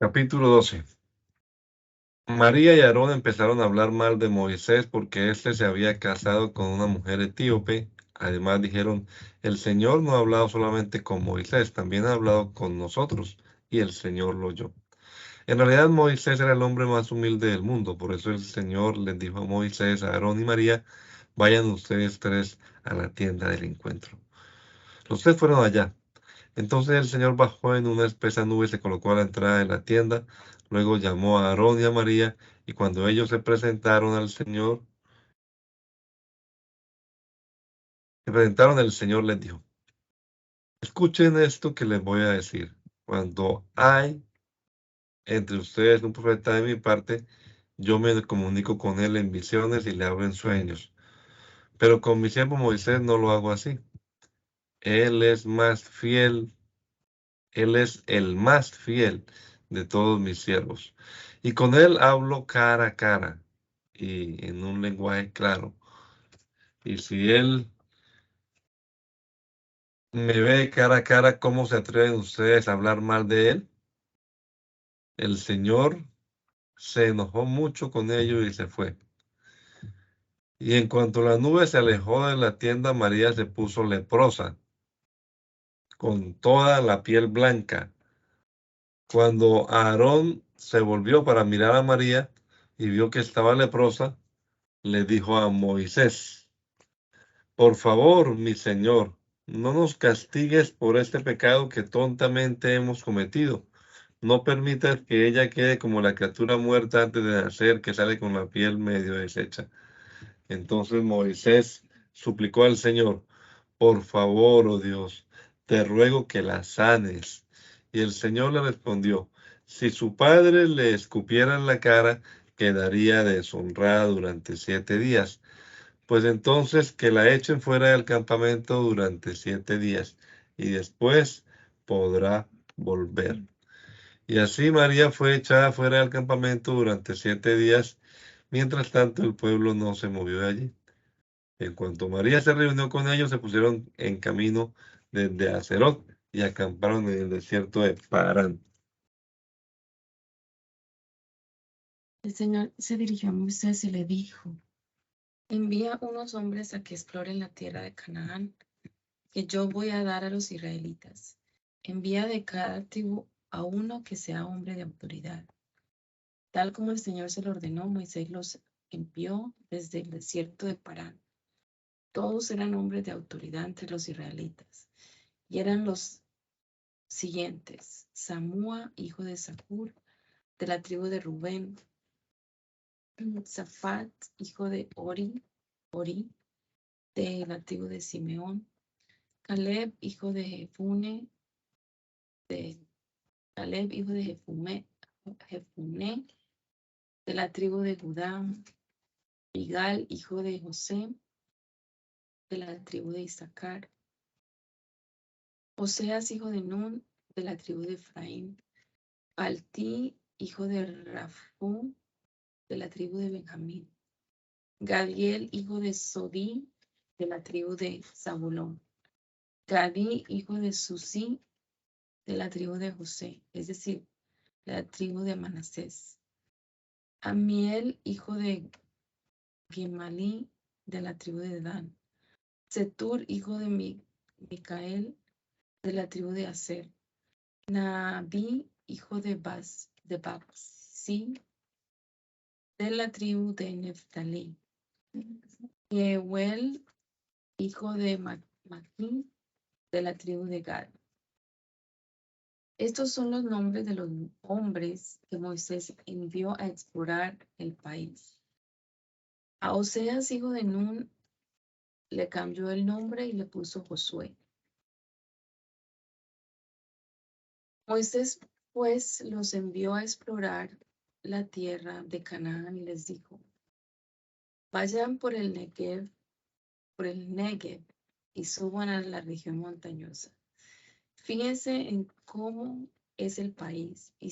Capítulo 12. María y Aarón empezaron a hablar mal de Moisés porque éste se había casado con una mujer etíope. Además dijeron, el Señor no ha hablado solamente con Moisés, también ha hablado con nosotros, y el Señor lo oyó. En realidad Moisés era el hombre más humilde del mundo, por eso el Señor les dijo a Moisés, a Aarón y María, vayan ustedes tres a la tienda del encuentro. Los tres fueron allá. Entonces el Señor bajó en una espesa nube y se colocó a la entrada de la tienda. Luego llamó a Aarón y a María, y cuando ellos se presentaron al Señor, el Señor les dijo, escuchen esto que les voy a decir. Cuando hay entre ustedes un profeta de mi parte, yo me comunico con él en visiones y le hablo en sueños. Pero con mi siervo Moisés no lo hago así. Él es más fiel. Él es el más fiel de todos mis siervos. Y con él hablo cara a cara y en un lenguaje claro. Y si él me ve cara a cara, ¿cómo se atreven ustedes a hablar mal de él? El Señor se enojó mucho con ellos y se fue. Y en cuanto la nube se alejó de la tienda, María se puso leprosa, con toda la piel blanca. Cuando Aarón se volvió para mirar a María y vio que estaba leprosa, le dijo a Moisés, por favor, mi señor, no nos castigues por este pecado que tontamente hemos cometido. No permitas que ella quede como la criatura muerta antes de nacer, que sale con la piel medio deshecha. Entonces Moisés suplicó al Señor, por favor, oh Dios, te ruego que la sanes. Y el Señor le respondió, si su padre le escupiera en la cara, quedaría deshonrada durante 7 días. Pues entonces que la echen fuera del campamento durante 7 días, y después podrá volver. Y así María fue echada fuera del campamento durante 7 días. Mientras tanto, el pueblo no se movió de allí. En cuanto María se reunió con ellos, se pusieron en camino desde Acerot y acamparon en el desierto de Parán. El Señor se dirigió a Moisés y le dijo, envía unos hombres a que exploren la tierra de Canaán, que yo voy a dar a los israelitas. Envía de cada tribu a uno que sea hombre de autoridad. Tal como el Señor se lo ordenó, Moisés los envió desde el desierto de Parán. Todos eran hombres de autoridad entre los israelitas, y eran los siguientes: Samúa, hijo de Zacur, de la tribu de Rubén; Zafat, hijo de Ori, de la tribu de Simeón; Caleb, hijo de Jefune, de la tribu de Judá; Igal, hijo de José, de la tribu de Isaacar; Oseas, hijo de Nun, de la tribu de Efraín; Palti, hijo de Rafú, de la tribu de Benjamín; Gadiel, hijo de Sodí, de la tribu de Zabulón; Gadí, hijo de Susí, de la tribu de José, es decir, de la tribu de Manasés; Amiel, hijo de Gemalí, de la tribu de Dan; Setur, hijo de Micael, de la tribu de Aser; Naabí, hijo de Babsi, de la tribu de Neftalí; Jeuel, hijo de Maquín, de la tribu de Gad. Estos son los nombres de los hombres que Moisés envió a explorar el país. A Oseas, hijo de Nun, le cambió el nombre y le puso Josué. Moisés, pues, los envió a explorar la tierra de Canaán y les dijo, vayan por el Negev y suban a la región montañosa. Fíjense en cómo es el país y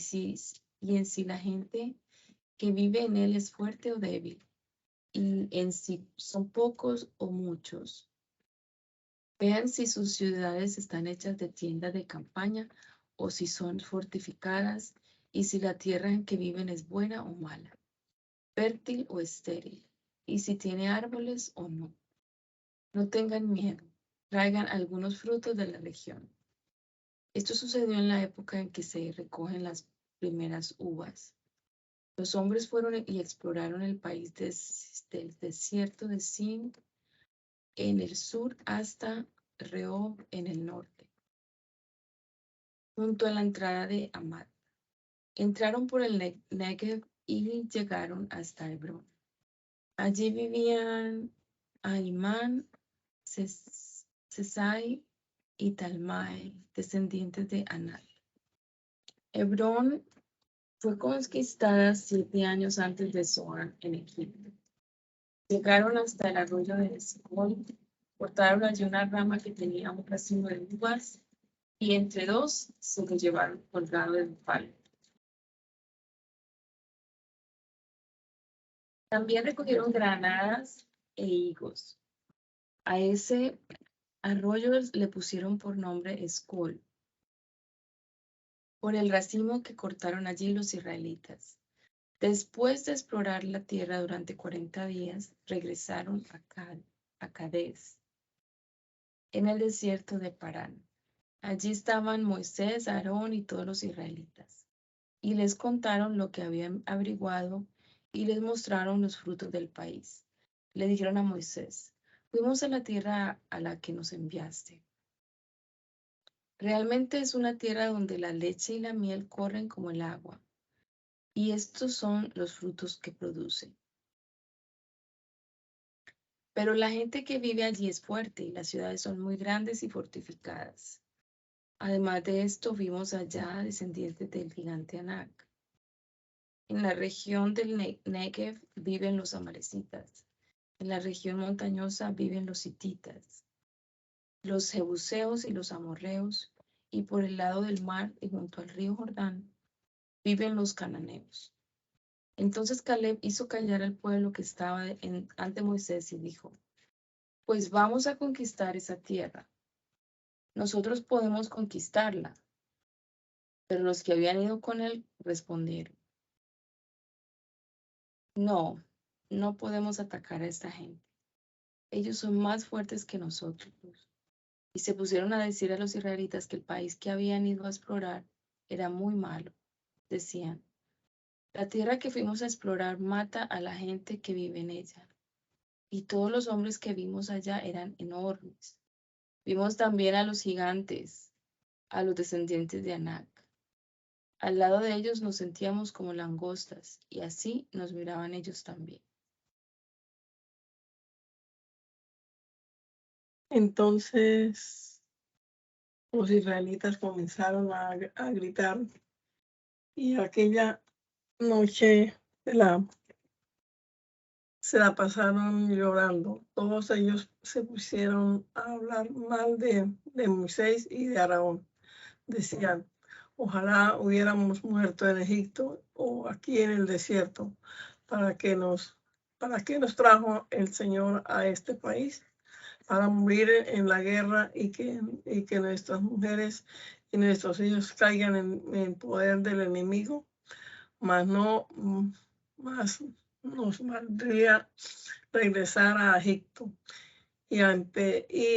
en si la gente que vive en él es fuerte o débil, y en si son pocos o muchos. Vean si sus ciudades están hechas de tiendas de campaña o si son fortificadas, y si la tierra en que viven es buena o mala, fértil o estéril, y si tiene árboles o no. No tengan miedo, traigan algunos frutos de la región. Esto sucedió en la época en que se recogen las primeras uvas. Los hombres fueron y exploraron el país del desierto de Sin en el sur hasta Rehob en el norte, junto a la entrada de Amad. Entraron por el Negev y llegaron hasta Hebrón. Allí vivían Ahimán, Sesai y Talmai, descendientes de Anat. Hebrón fue conquistada 7 años antes de Zoán en Egipto. Llegaron hasta el arroyo de Escol, cortaron allí una rama que tenía un racimo de uvas y entre dos se lo llevaron colgado de un palo. También recogieron granadas e higos. A ese arroyo le pusieron por nombre Escol, por el racimo que cortaron allí los israelitas. Después de explorar la tierra durante 40 días, regresaron a Cades, en el desierto de Parán. Allí estaban Moisés, Aarón y todos los israelitas. Y les contaron lo que habían averiguado y les mostraron los frutos del país. Le dijeron a Moisés, fuimos a la tierra a la que nos enviaste. Realmente es una tierra donde la leche y la miel corren como el agua. Y estos son los frutos que produce. Pero la gente que vive allí es fuerte y las ciudades son muy grandes y fortificadas. Además de esto, vimos allá descendientes del gigante Anak. En la región del Negev viven los amalecitas. En la región montañosa viven los hititas, los jebuseos y los amorreos. Y por el lado del mar y junto al río Jordán viven los cananeos. Entonces Caleb hizo callar al pueblo que estaba ante Moisés y dijo, pues vamos a conquistar esa tierra. Nosotros podemos conquistarla. Pero los que habían ido con él respondieron, no, no podemos atacar a esta gente. Ellos son más fuertes que nosotros. Y se pusieron a decir a los israelitas que el país que habían ido a explorar era muy malo. Decían, la tierra que fuimos a explorar mata a la gente que vive en ella. Y todos los hombres que vimos allá eran enormes. Vimos también a los gigantes, a los descendientes de Anak. Al lado de ellos nos sentíamos como langostas, y así nos miraban ellos también. Entonces los israelitas comenzaron a gritar y aquella noche se la pasaron llorando. Todos ellos se pusieron a hablar mal de Moisés y de Aarón. Decían, ojalá hubiéramos muerto en Egipto o aquí en el desierto. ¿Para qué nos trajo el Señor a este país? Para morir en la guerra y que nuestras mujeres y nuestros hijos caigan en poder del enemigo, más nos valdría regresar a Egipto. Y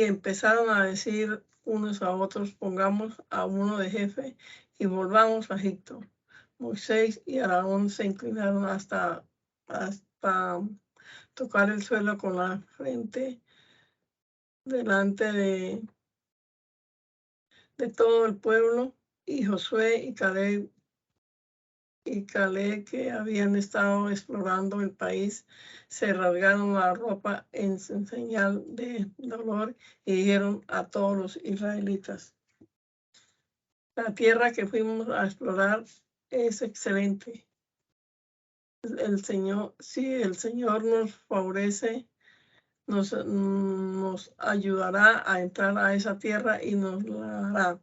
empezaron a decir unos a otros, pongamos a uno de jefe y volvamos a Egipto. Moisés y Aarón se inclinaron hasta tocar el suelo con la frente delante de todo el pueblo, y Josué y Caleb, que habían estado explorando el país, se rasgaron la ropa en señal de dolor y dijeron a todos los israelitas, la tierra que fuimos a explorar es excelente. Si el Señor nos favorece, nos ayudará a entrar a esa tierra y nos la dará.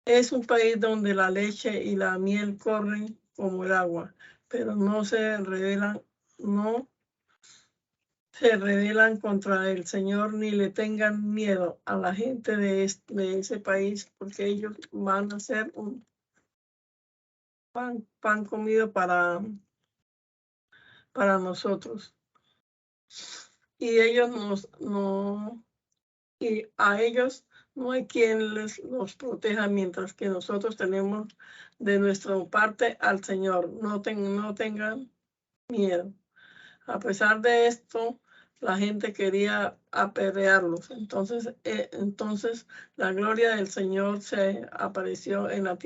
Es un país donde la leche y la miel corren como el agua, pero no se rebelan contra el Señor ni le tengan miedo a la gente de ese país, porque ellos van a ser pan comido para nosotros. Y y a ellos no hay quien los proteja, mientras que nosotros tenemos de nuestra parte al Señor. No tengan miedo. A pesar de esto, la gente quería apedrearlos. Entonces la gloria del Señor se apareció en la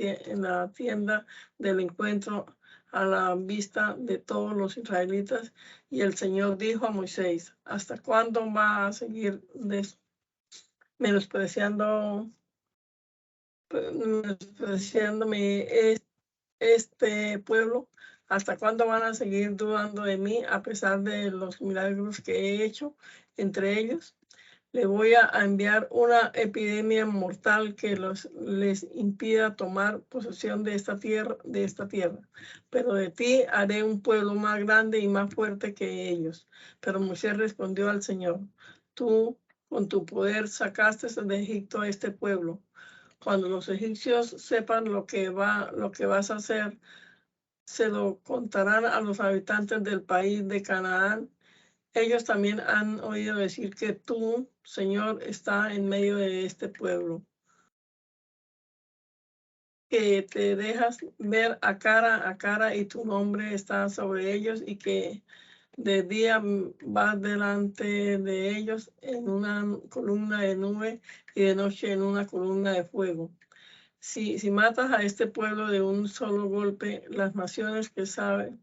tienda del encuentro a la vista de todos los israelitas. Y el Señor dijo a Moisés: ¿hasta cuándo va a seguir menospreciándome este pueblo? ¿Hasta cuándo van a seguir dudando de mí a pesar de los milagros que he hecho entre ellos? Le voy a enviar una epidemia mortal que les impida tomar posesión de esta tierra. Pero de ti haré un pueblo más grande y más fuerte que ellos. Pero Moisés respondió al Señor: tú con tu poder sacaste de Egipto a este pueblo. Cuando los egipcios sepan lo que vas a hacer, se lo contarán a los habitantes del país de Canaán. Ellos también han oído decir que tú, Señor, está en medio de este pueblo, que te dejas ver a cara y tu nombre está sobre ellos, y que de día vas delante de ellos en una columna de nube y de noche en una columna de fuego. Si matas a este pueblo de un solo golpe, las naciones que saben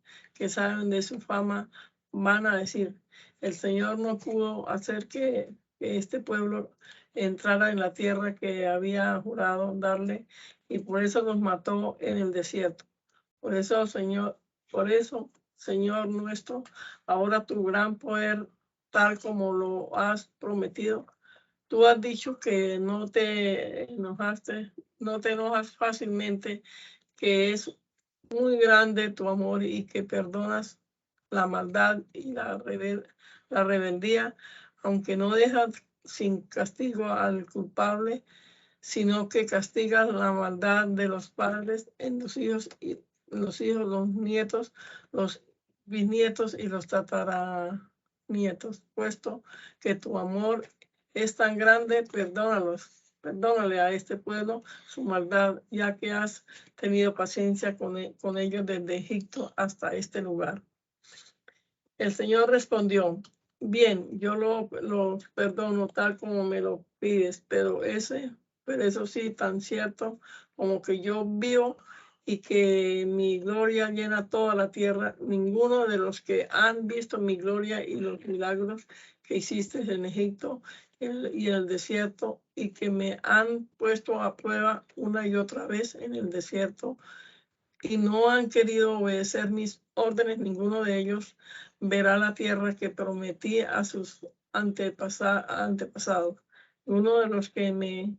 de su fama van a decir: el Señor no pudo hacer que este pueblo entrara en la tierra que había jurado darle, y por eso los mató en el desierto. Por eso, Señor nuestro, ahora tu gran poder, tal como lo has prometido. Tú has dicho que no te enojas fácilmente, que es muy grande tu amor y que perdonas la maldad y la rebeldía, aunque no dejas sin castigo al culpable, sino que castigas la maldad de los padres en los hijos, los nietos, los bisnietos y los tataranietos. Puesto que tu amor es tan grande, perdónale a este pueblo su maldad, ya que has tenido paciencia con ellos desde Egipto hasta este lugar. El Señor respondió: bien, yo lo perdono tal como me lo pides, pero eso sí, tan cierto como que yo vivo y que mi gloria llena toda la tierra, ninguno de los que han visto mi gloria y los milagros que hiciste en Egipto y en el desierto, y que me han puesto a prueba una y otra vez en el desierto, y no han querido obedecer mis órdenes, ninguno de ellos verá la tierra que prometí a sus antepasados. Uno de los que me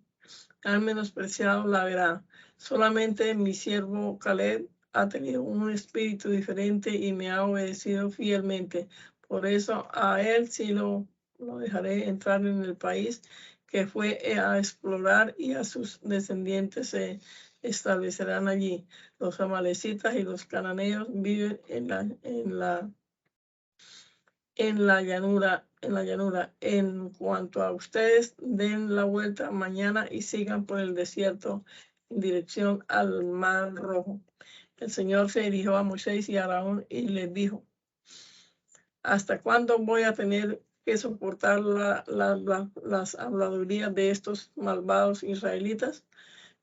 han menospreciado la verá. Solamente mi siervo Caleb ha tenido un espíritu diferente y me ha obedecido fielmente. Por eso a él sí lo dejaré entrar en el país que fue a explorar, y a sus descendientes se establecerán allí. Los amalecitas y los cananeos viven en la llanura. En cuanto a ustedes, den la vuelta mañana y sigan por el desierto en dirección al Mar Rojo. El Señor se dirigió a Moisés y a Aarón y les dijo: ¿hasta cuándo voy a tener que soportar las habladurías de estos malvados israelitas?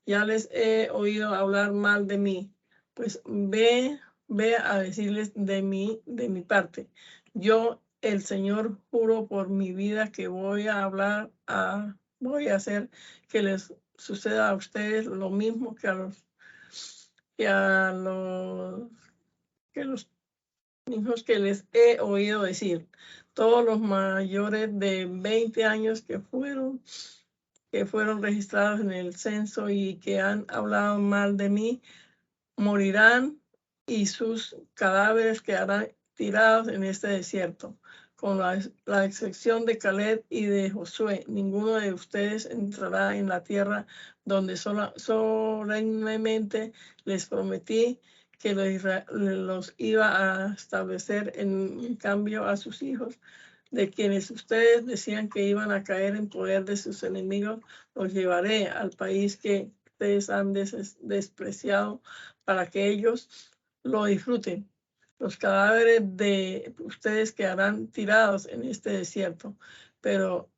Ya les he oído hablar mal de mí. Pues ve a decirles de mi parte: yo, el Señor, juro por mi vida que voy a hacer que les suceda a ustedes lo mismo que a los mismos que les he oído decir. Todos los mayores de 20 años que fueron registrados en el censo y que han hablado mal de mí morirán, y sus cadáveres quedarán tirados en este desierto. Con la excepción de Caleb y de Josué, ninguno de ustedes entrará en la tierra donde solemnemente les prometí que los iba a establecer en cambio a sus hijos, de quienes ustedes decían que iban a caer en poder de sus enemigos, los llevaré al país que ustedes han despreciado para que ellos lo disfruten. Los cadáveres de ustedes quedarán tirados en este desierto, pero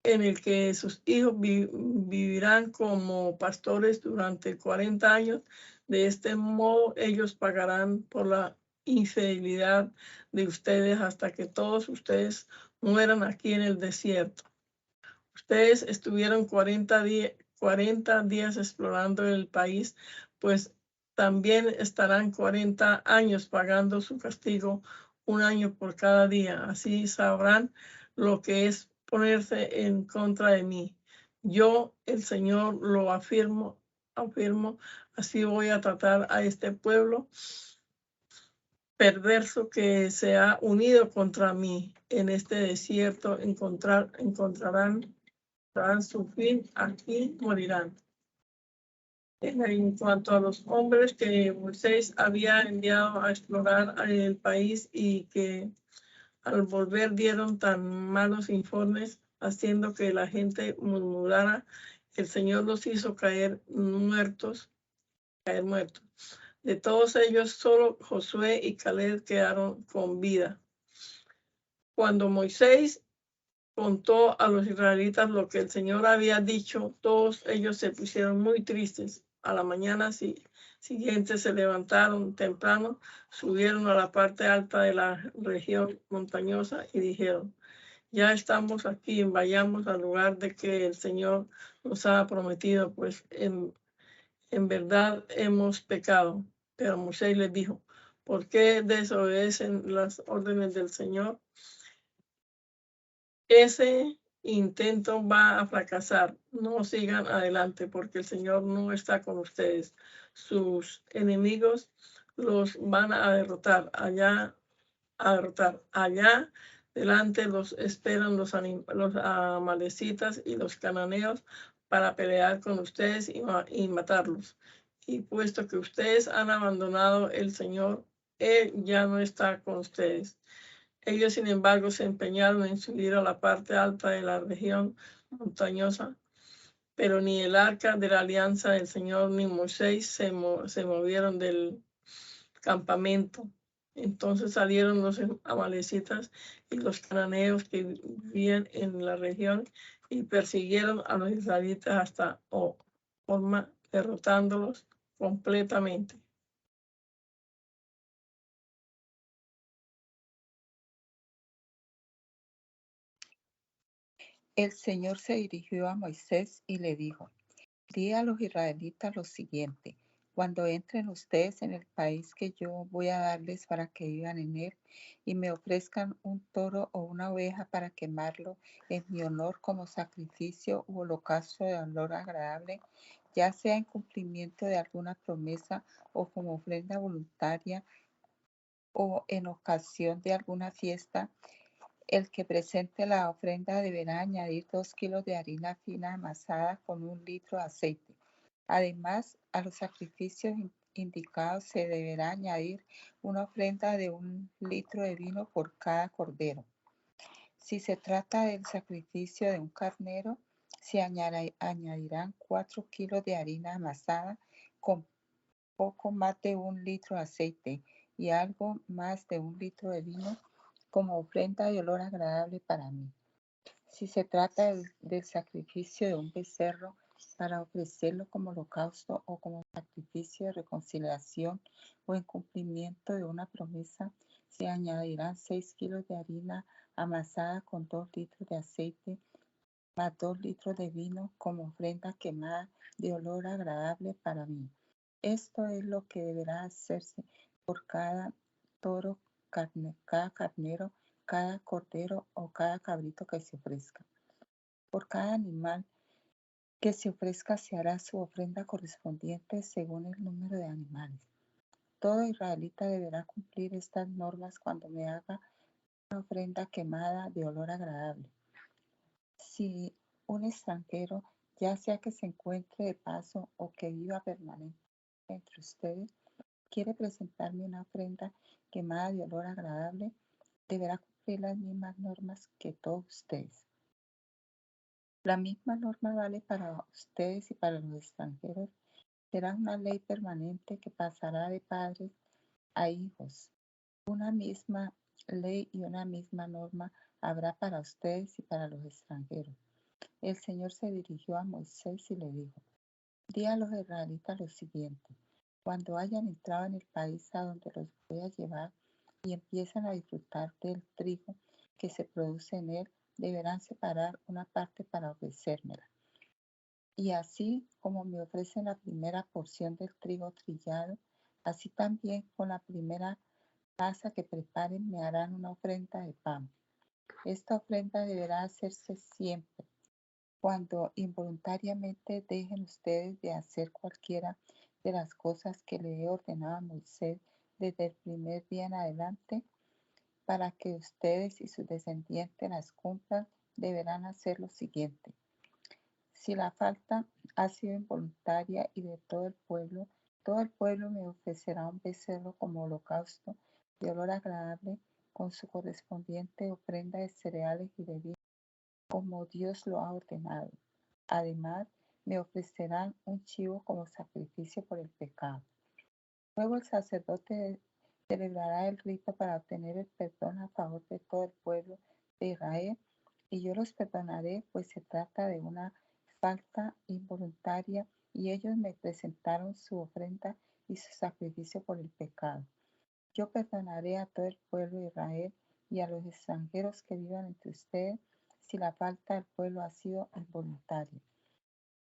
en el que sus hijos vivirán como pastores durante 40 años. De este modo, ellos pagarán por la infidelidad de ustedes hasta que todos ustedes mueran aquí en el desierto. Ustedes estuvieron 40 días explorando el país, pues también estarán 40 años pagando su castigo, un año por cada día. Así sabrán lo que es ponerse en contra de mí. Yo, el Señor, lo afirmo, así voy a tratar a este pueblo perverso que se ha unido contra mí en este desierto. Encontrarán su fin, aquí morirán. En cuanto a los hombres que Moisés había enviado a explorar el país y que al volver dieron tan malos informes, haciendo que la gente murmurara, el Señor los hizo caer muertos. De todos ellos, solo Josué y Caleb quedaron con vida. Cuando Moisés contó a los israelitas lo que el Señor había dicho, todos ellos se pusieron muy tristes. A la mañana siguiente se levantaron temprano, subieron a la parte alta de la región montañosa y dijeron: ya estamos aquí, vayamos al lugar de que el Señor nos ha prometido, pues en verdad hemos pecado. Pero Moisés les dijo: ¿por qué desobedecen las órdenes del Señor? Ese intento va a fracasar. No sigan adelante porque el Señor no está con ustedes. Sus enemigos los van a derrotar. Allá delante los esperan los amalecitas y los cananeos para pelear con ustedes y matarlos. Y puesto que ustedes han abandonado el Señor, Él ya no está con ustedes. Ellos, sin embargo, se empeñaron en subir a la parte alta de la región montañosa, pero ni el arca de la alianza del Señor ni Moisés se movieron del campamento. Entonces salieron los amalecitas y los cananeos que vivían en la región y persiguieron a los israelitas hasta Horma, derrotándolos completamente. El Señor se dirigió a Moisés y le dijo: di a los israelitas lo siguiente: cuando entren ustedes en el país que yo voy a darles para que vivan en él, y me ofrezcan un toro o una oveja para quemarlo en mi honor como sacrificio u holocausto de olor agradable, ya sea en cumplimiento de alguna promesa o como ofrenda voluntaria o en ocasión de alguna fiesta, el que presente la ofrenda deberá añadir 2 kilos de harina fina amasada con 1 litro de aceite. Además, a los sacrificios indicados se deberá añadir una ofrenda de 1 litro de vino por cada cordero. Si se trata del sacrificio de un carnero, se añadirán 4 kilos de harina amasada con poco más de 1 litro de aceite y algo más de 1 litro de vino como ofrenda de olor agradable para mí. Si se trata del sacrificio de un becerro para ofrecerlo como holocausto o como sacrificio de reconciliación o en cumplimiento de una promesa, se añadirán 6 kilos de harina amasada con 2 litros de aceite más 2 litros de vino como ofrenda quemada de olor agradable para mí. Esto es lo que deberá hacerse por cada toro, cada carnero, cada cordero o cada cabrito que se ofrezca. Por cada animal que se ofrezca se hará su ofrenda correspondiente según el número de animales. Todo israelita deberá cumplir estas normas cuando me haga una ofrenda quemada de olor agradable. Si un extranjero, ya sea que se encuentre de paso o que viva permanentemente entre ustedes, quiere presentarme una ofrenda quemada de olor agradable, deberá cumplir las mismas normas que todos ustedes. La misma norma vale para ustedes y para los extranjeros. Será una ley permanente que pasará de padres a hijos. Una misma ley y una misma norma habrá para ustedes y para los extranjeros. El Señor se dirigió a Moisés y le dijo: di a los israelitas lo siguiente: cuando hayan entrado en el país a donde los voy a llevar y empiezan a disfrutar del trigo que se produce en él, deberán separar una parte para ofrecérmela. Y así como me ofrecen la primera porción del trigo trillado, así también con la primera masa que preparen me harán una ofrenda de pan. Esta ofrenda deberá hacerse siempre. Cuando involuntariamente dejen ustedes de hacer cualquiera de las cosas que le he ordenado a Moisés desde el primer día en adelante, para que ustedes y sus descendientes las cumplan, deberán hacer lo siguiente. Si la falta ha sido involuntaria y de todo el pueblo me ofrecerá un becerro como holocausto de olor agradable con su correspondiente ofrenda de cereales y de vino, como Dios lo ha ordenado. Además, me ofrecerán un chivo como sacrificio por el pecado. Luego el sacerdote celebrará el rito para obtener el perdón a favor de todo el pueblo de Israel, y yo los perdonaré, pues se trata de una falta involuntaria y ellos me presentaron su ofrenda y su sacrificio por el pecado. Yo perdonaré a todo el pueblo de Israel y a los extranjeros que vivan entre ustedes si la falta del pueblo ha sido involuntaria.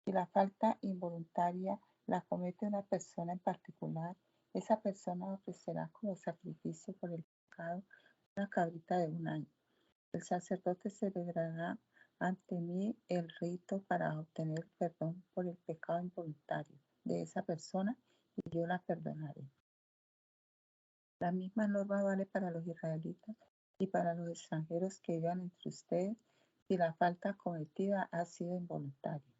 Si la falta involuntaria la comete una persona en particular, esa persona ofrecerá como sacrificio por el pecado una cabrita de 1 año. El sacerdote celebrará ante mí el rito para obtener perdón por el pecado involuntario de esa persona y yo la perdonaré. La misma norma vale para los israelitas y para los extranjeros que vivan entre ustedes si la falta cometida ha sido involuntaria.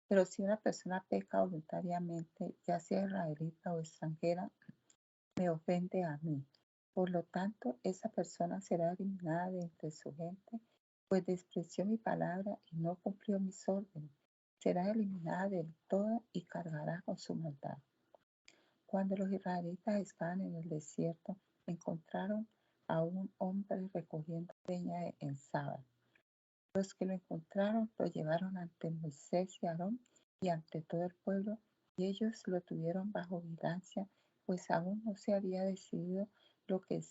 Pero si una persona peca voluntariamente, ya sea israelita o extranjera, me ofende a mí. Por lo tanto, esa persona será eliminada de entre su gente, pues despreció mi palabra y no cumplió mis órdenes. Será eliminada del todo y cargará con su maldad. Cuando los israelitas estaban en el desierto, encontraron a un hombre recogiendo leña en Sábado. Los que lo encontraron lo llevaron ante Moisés y Aarón y ante todo el pueblo, y ellos lo tuvieron bajo vigilancia, pues aún no se había decidido lo que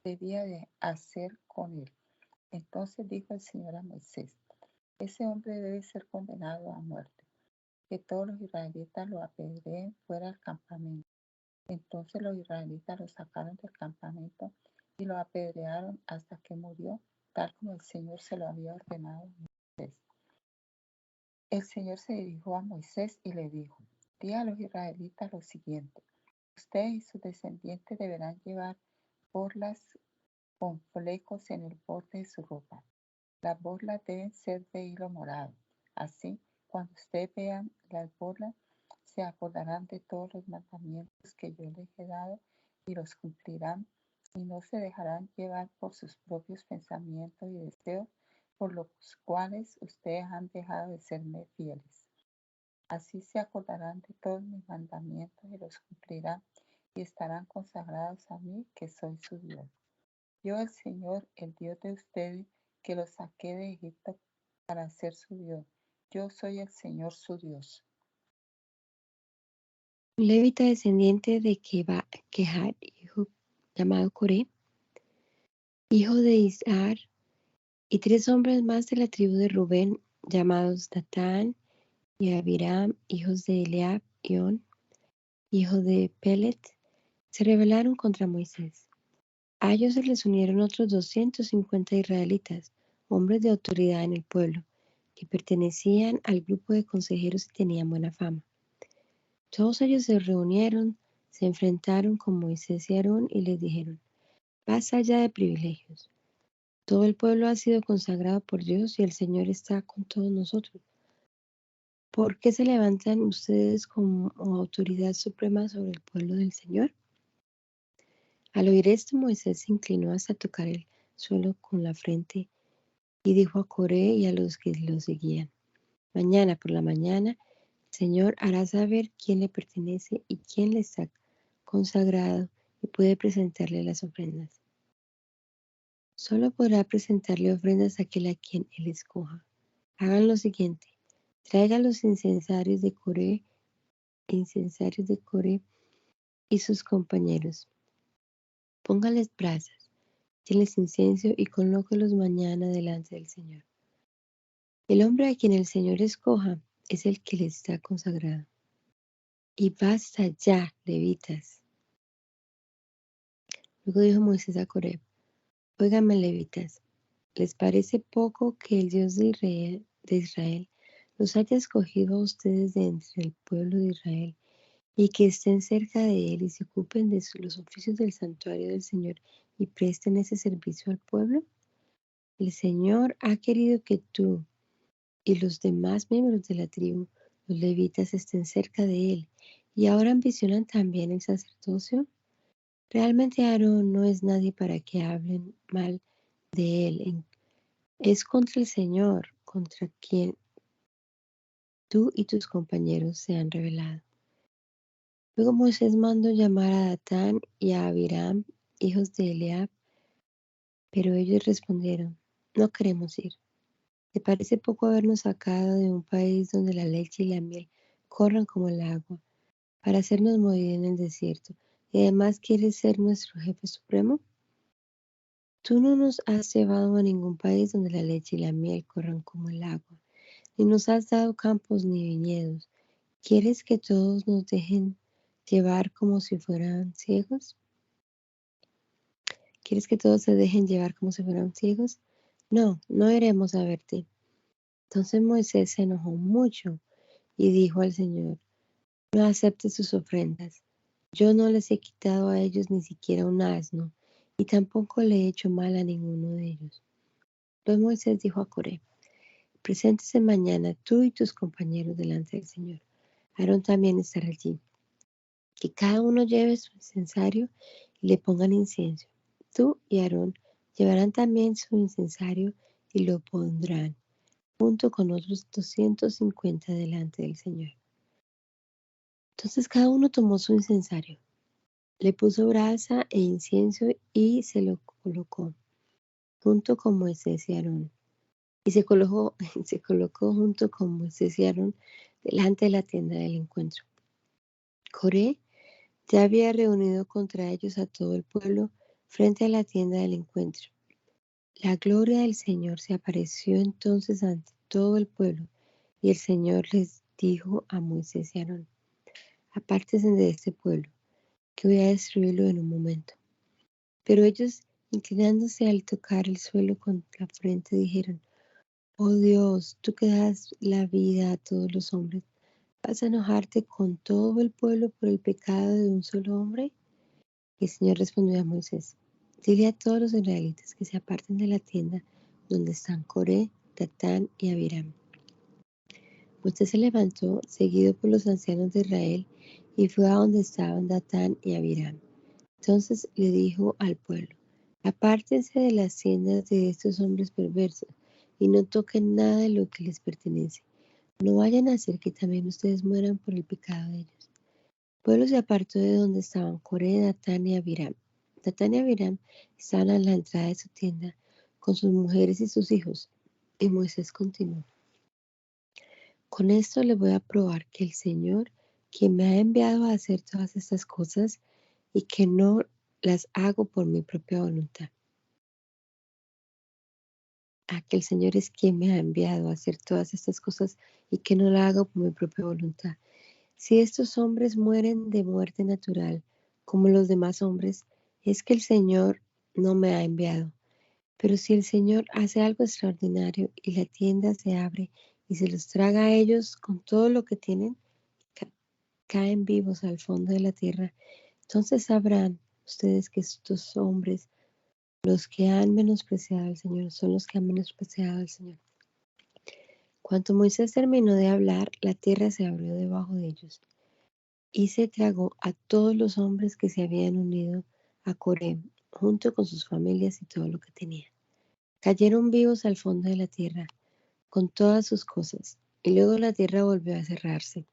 debía de hacer con él. Entonces dijo el Señor a Moisés: ese hombre debe ser condenado a muerte, que todos los israelitas lo apedreen fuera del campamento. Entonces los israelitas lo sacaron del campamento y lo apedrearon hasta que murió, tal como el Señor se lo había ordenado a Moisés. El Señor se dirigió a Moisés y le dijo: di a los israelitas lo siguiente: ustedes y sus descendientes deberán llevar borlas con flecos en el borde de su ropa. Las borlas deben ser de hilo morado. Así, cuando ustedes vean las borlas, se acordarán de todos los mandamientos que yo les he dado y los cumplirán, y no se dejarán llevar por sus propios pensamientos y deseos, por los cuales ustedes han dejado de serme fieles. Así se acordarán de todos mis mandamientos y los cumplirán, y estarán consagrados a mí, que soy su Dios. Yo, el Señor, el Dios de ustedes, que los saqué de Egipto para ser su Dios. Yo soy el Señor su Dios. Un levita descendiente de Kehat, llamado Coré, hijo de Izhar, y 3 hombres más de la tribu de Rubén, llamados Datán y Abiram, hijos de Eliab y On, hijo de Pelet, se rebelaron contra Moisés. A ellos se les unieron otros 250 israelitas, hombres de autoridad en el pueblo, que pertenecían al grupo de consejeros y tenían buena fama. Todos ellos se reunieron, se enfrentaron con Moisés y Aarón y les dijeron: basta ya de privilegios. Todo el pueblo ha sido consagrado por Dios y el Señor está con todos nosotros. ¿Por qué se levantan ustedes como autoridad suprema sobre el pueblo del Señor? Al oír esto, Moisés se inclinó hasta tocar el suelo con la frente y dijo a Coré y a los que lo seguían: mañana por la mañana, el Señor hará saber quién le pertenece y quién le está consagrado y puede presentarle las ofrendas. Solo podrá presentarle ofrendas a aquel a quien él escoja. Hagan lo siguiente: traigan los incensarios de Coré y sus compañeros. Pónganles brasas, échenles incienso y colóquenlos mañana delante del Señor. El hombre a quien el Señor escoja es el que le está consagrado. Y basta ya, levitas. Luego dijo Moisés a Coré: óiganme, levitas, ¿les parece poco que el Dios de Israel los haya escogido a ustedes de entre el pueblo de Israel y que estén cerca de él y se ocupen de los oficios del santuario del Señor y presten ese servicio al pueblo? El Señor ha querido que tú y los demás miembros de la tribu, los levitas, estén cerca de él y ahora ambicionan también el sacerdocio. Realmente Aarón no es nadie para que hablen mal de él. Es contra el Señor, contra quien tú y tus compañeros se han rebelado. Luego Moisés mandó llamar a Datán y a Abiram, hijos de Eliab, pero ellos respondieron: no queremos ir. ¿Te parece poco habernos sacado de un país donde la leche y la miel corran como el agua, para hacernos morir en el desierto, y además quieres ser nuestro jefe supremo? Tú no nos has llevado a ningún país donde la leche y la miel corran como el agua, ni nos has dado campos ni viñedos. ¿Quieres que todos nos dejen llevar como si fueran ciegos? ¿Quieres que todos se dejen llevar como si fueran ciegos? No, no iremos a verte. Entonces Moisés se enojó mucho y dijo al Señor: no aceptes sus ofrendas. Yo no les he quitado a ellos ni siquiera un asno, y tampoco le he hecho mal a ninguno de ellos. Entonces Moisés dijo a Coré: preséntese mañana tú y tus compañeros delante del Señor. Aarón también estará allí. Que cada uno lleve su incensario y le pongan incienso. Tú y Aarón llevarán también su incensario y lo pondrán junto con otros 250 delante del Señor. Entonces cada uno tomó su incensario, le puso brasa e incienso y se lo colocó junto con Moisés y Aarón. Y se colocó junto con Moisés y Aarón delante de la tienda del encuentro. Coré ya había reunido contra ellos a todo el pueblo frente a la tienda del encuentro. La gloria del Señor se apareció entonces ante todo el pueblo, y el Señor les dijo a Moisés y Aarón: apártense de este pueblo, que voy a destruirlo en un momento. Pero ellos, inclinándose al tocar el suelo con la frente, dijeron: oh Dios, tú que das la vida a todos los hombres, ¿vas a enojarte con todo el pueblo por el pecado de un solo hombre? Y el Señor respondió a Moisés: dile a todos los israelitas que se aparten de la tienda donde están Coré, Datán y Abiram. Moisés se levantó, seguido por los ancianos de Israel, y fue a donde estaban Datán y Abiram. Entonces le dijo al pueblo: apártense de las tiendas de estos hombres perversos, y no toquen nada de lo que les pertenece. No vayan a hacer que también ustedes mueran por el pecado de ellos. El pueblo se apartó de donde estaban Coré, Datán y Abiram. Datán y Abiram estaban a la entrada de su tienda con sus mujeres y sus hijos. Y Moisés continuó: con esto les voy a probar que el Señor, quien me ha enviado a hacer todas estas cosas, y que no las hago por mi propia voluntad. Que el Señor es quien me ha enviado a hacer todas estas cosas y que no las hago por mi propia voluntad. Si estos hombres mueren de muerte natural, como los demás hombres, es que el Señor no me ha enviado. Pero si el Señor hace algo extraordinario y la tienda se abre y se los traga a ellos con todo lo que tienen, caen vivos al fondo de la tierra, entonces sabrán ustedes que estos hombres, los que han menospreciado al Señor, son los que han menospreciado al Señor. Cuando Moisés terminó de hablar, la tierra se abrió debajo de ellos y se tragó a todos los hombres que se habían unido a Coré, junto con sus familias y todo lo que tenían. Cayeron vivos al fondo de la tierra, con todas sus cosas, y luego la tierra volvió a cerrarse.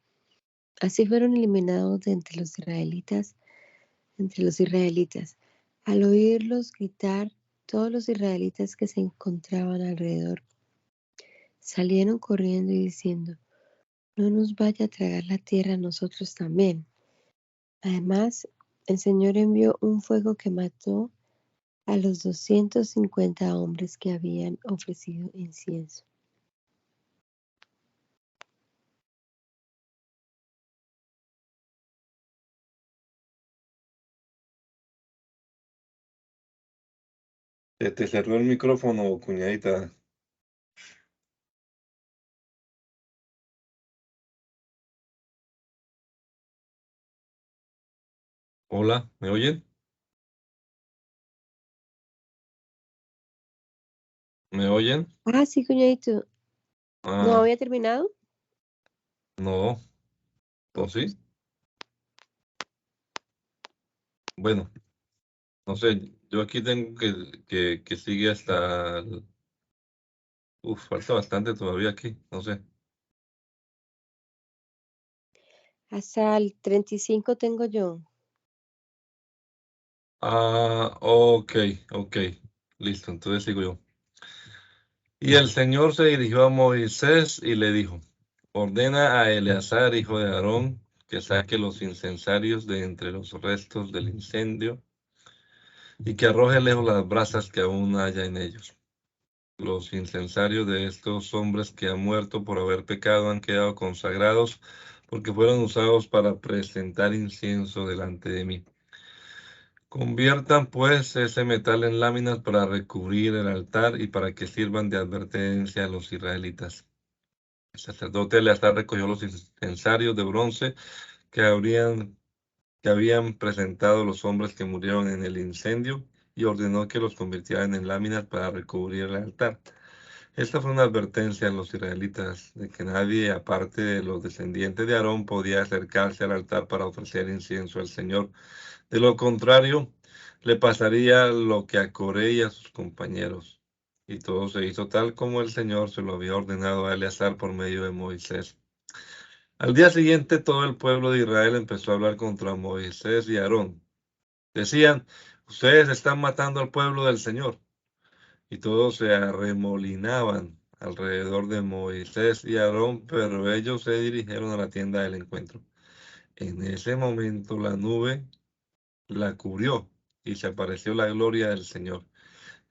Así fueron eliminados de entre los israelitas. Al oírlos gritar, todos los israelitas que se encontraban alrededor salieron corriendo y diciendo: no nos vaya a tragar la tierra a nosotros también. Además, el Señor envió un fuego que mató a los 250 hombres que habían ofrecido incienso. Se te cerró el micrófono, cuñadita. Hola, ¿me oyen? ¿Me oyen? Ah, sí, cuñadito. ¿No Ah, había terminado? no, ¿o sí? Bueno, no sé, yo aquí tengo que sigue hasta... falta bastante todavía aquí, no sé. Hasta el 35 tengo yo. Ok, listo, entonces sigo yo. Y el Señor se dirigió a Moisés y le dijo: ordena a Eleazar, hijo de Aarón, que saque los incensarios de entre los restos del incendio y que arroje lejos las brasas que aún haya en ellos. Los incensarios de estos hombres que han muerto por haber pecado han quedado consagrados porque fueron usados para presentar incienso delante de mí. Conviertan pues ese metal en láminas para recubrir el altar y para que sirvan de advertencia a los israelitas. El sacerdote Eleazar recogió los incensarios de bronce que habían presentado los hombres que murieron en el incendio y ordenó que los convirtieran en láminas para recubrir el altar. Esta fue una advertencia a los israelitas de que nadie, aparte de los descendientes de Aarón, podía acercarse al altar para ofrecer incienso al Señor. De lo contrario, le pasaría lo que a Coré y a sus compañeros. Y todo se hizo tal como el Señor se lo había ordenado a Eleazar por medio de Moisés. Al día siguiente, todo el pueblo de Israel empezó a hablar contra Moisés y Aarón. Decían: ustedes están matando al pueblo del Señor. Y todos se arremolinaban alrededor de Moisés y Aarón, pero ellos se dirigieron a la tienda del encuentro. En ese momento la nube la cubrió y se apareció la gloria del Señor.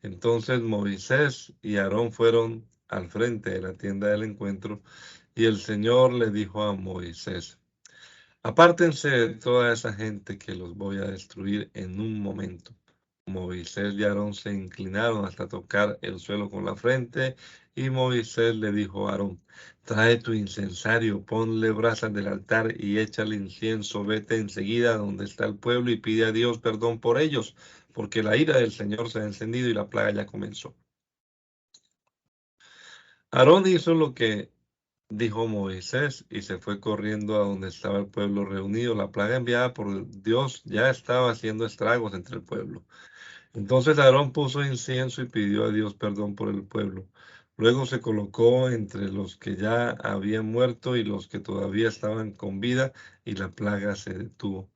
Entonces Moisés y Aarón fueron al frente de la tienda del encuentro y el Señor le dijo a Moisés: apártense de toda esa gente que los voy a destruir en un momento. Moisés y Aarón se inclinaron hasta tocar el suelo con la frente, y Moisés le dijo a Aarón: trae tu incensario, ponle brasas del altar y échale incienso. Vete enseguida a donde está el pueblo y pide a Dios perdón por ellos, porque la ira del Señor se ha encendido y la plaga ya comenzó. Aarón hizo lo que dijo Moisés y se fue corriendo a donde estaba el pueblo reunido. La plaga enviada por Dios ya estaba haciendo estragos entre el pueblo. Entonces Aarón puso incienso y pidió a Dios perdón por el pueblo. Luego se colocó entre los que ya habían muerto y los que todavía estaban con vida, y la plaga se detuvo.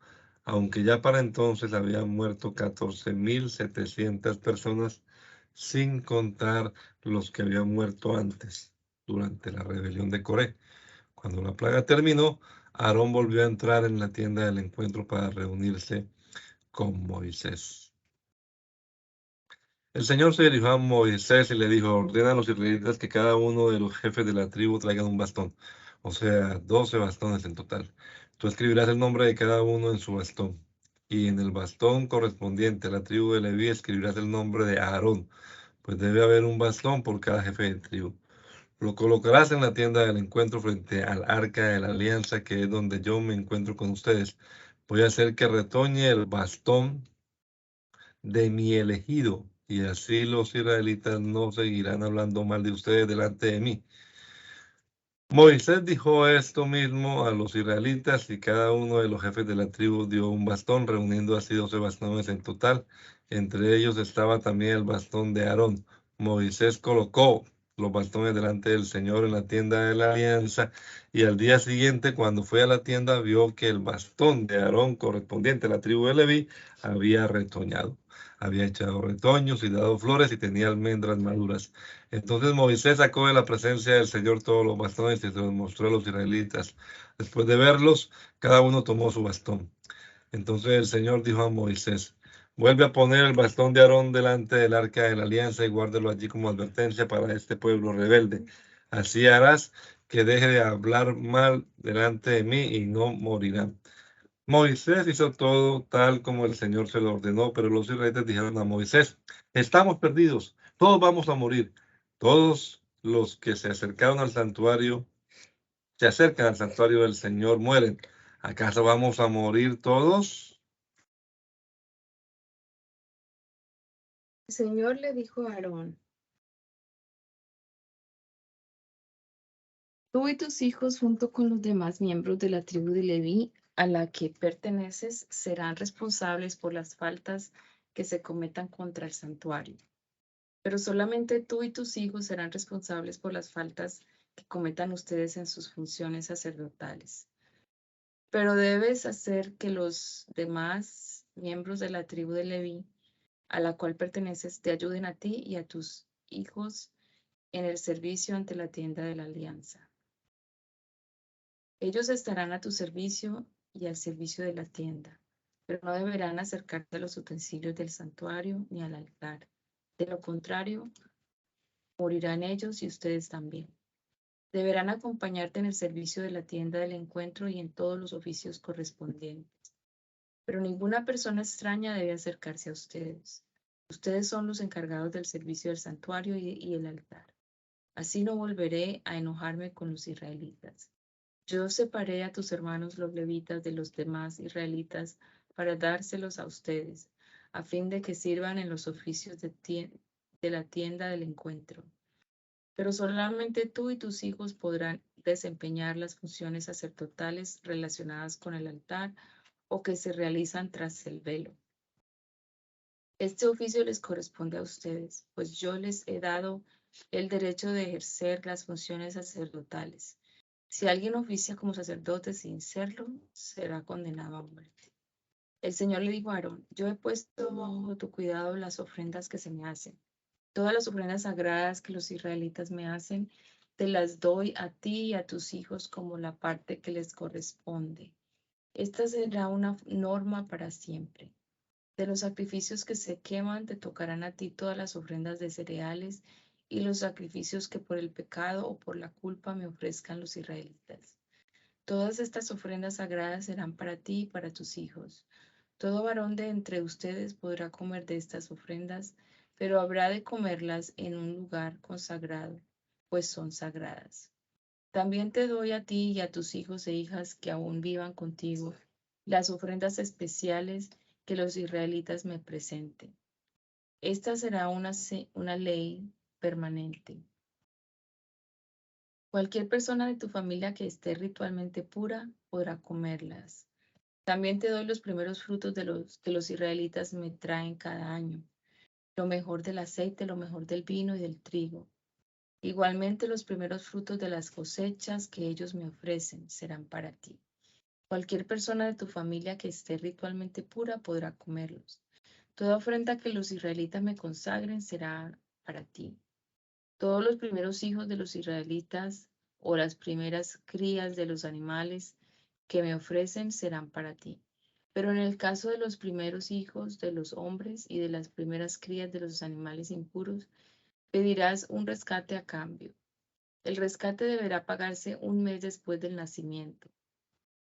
Aunque ya para entonces habían muerto 14,700 personas, sin contar los que habían muerto antes, durante la rebelión de Coré. Cuando la plaga terminó, Aarón volvió a entrar en la tienda del encuentro para reunirse con Moisés. El Señor se dirigió a Moisés y le dijo: ordena a los israelitas que cada uno de los jefes de la tribu traigan un bastón, o sea, 12 bastones en total. Tú escribirás el nombre de cada uno en su bastón, y en el bastón correspondiente a la tribu de Leví escribirás el nombre de Aarón, pues debe haber un bastón por cada jefe de tribu. Lo colocarás en la tienda del encuentro frente al arca de la alianza, que es donde yo me encuentro con ustedes. Voy a hacer que retoñe el bastón de mi elegido, y así los israelitas no seguirán hablando mal de ustedes delante de mí. Moisés dijo esto mismo a los israelitas y cada uno de los jefes de la tribu dio un bastón, reuniendo así 12 bastones en total. Entre ellos estaba también el bastón de Aarón. Moisés colocó los bastones delante del Señor en la tienda de la alianza y al día siguiente, cuando fue a la tienda, vio que el bastón de Aarón correspondiente a la tribu de Leví había retoñado. Había echado retoños y dado flores y tenía almendras maduras. Entonces Moisés sacó de la presencia del Señor todos los bastones y se los mostró a los israelitas. Después de verlos, cada uno tomó su bastón. Entonces el Señor dijo a Moisés: vuelve a poner el bastón de Aarón delante del arca de la alianza y guárdalo allí como advertencia para este pueblo rebelde. Así harás que deje de hablar mal delante de mí y no morirá. Moisés hizo todo tal como el Señor se lo ordenó, pero los israelitas dijeron a Moisés: estamos perdidos, todos vamos a morir. Todos los que se acercan al santuario del Señor mueren. ¿Acaso vamos a morir todos? El Señor le dijo a Aarón: tú y tus hijos, junto con los demás miembros de la tribu de Leví a la que perteneces, serán responsables por las faltas que se cometan contra el santuario. Pero solamente tú y tus hijos serán responsables por las faltas que cometan ustedes en sus funciones sacerdotales. Pero debes hacer que los demás miembros de la tribu de Leví, a la cual perteneces, te ayuden a ti y a tus hijos en el servicio ante la tienda de la alianza. Ellos estarán a tu servicio y al servicio de la tienda, pero no deberán acercarse a los utensilios del santuario ni al altar. De lo contrario, morirán ellos y ustedes también. Deberán acompañarte en el servicio de la tienda del encuentro y en todos los oficios correspondientes. Pero ninguna persona extraña debe acercarse a ustedes. Ustedes son los encargados del servicio del santuario y el altar. Así no volveré a enojarme con los israelitas. Yo separé a tus hermanos los levitas de los demás israelitas para dárselos a ustedes, a fin de que sirvan en los oficios de la tienda del encuentro. Pero solamente tú y tus hijos podrán desempeñar las funciones sacerdotales relacionadas con el altar o que se realizan tras el velo. Este oficio les corresponde a ustedes, pues yo les he dado el derecho de ejercer las funciones sacerdotales. Si alguien oficia como sacerdote sin serlo, será condenado a muerte. El Señor le dijo a Aarón: yo he puesto bajo tu cuidado las ofrendas que se me hacen. Todas las ofrendas sagradas que los israelitas me hacen, te las doy a ti y a tus hijos como la parte que les corresponde. Esta será una norma para siempre. De los sacrificios que se queman, te tocarán a ti todas las ofrendas de cereales y los sacrificios que por el pecado o por la culpa me ofrezcan los israelitas. Todas estas ofrendas sagradas serán para ti y para tus hijos. Todo varón de entre ustedes podrá comer de estas ofrendas, pero habrá de comerlas en un lugar consagrado, pues son sagradas. También te doy a ti y a tus hijos e hijas que aún vivan contigo las ofrendas especiales que los israelitas me presenten. Esta será una ley permanente. Cualquier persona de tu familia que esté ritualmente pura podrá comerlas. También te doy los primeros frutos de los que los israelitas me traen cada año, lo mejor del aceite, lo mejor del vino y del trigo. Igualmente los primeros frutos de las cosechas que ellos me ofrecen serán para ti. Cualquier persona de tu familia que esté ritualmente pura podrá comerlos. Toda ofrenda que los israelitas me consagren será para ti. Todos los primeros hijos de los israelitas o las primeras crías de los animales que me ofrecen serán para ti. Pero en el caso de los primeros hijos de los hombres y de las primeras crías de los animales impuros, pedirás un rescate a cambio. El rescate deberá pagarse un mes después del nacimiento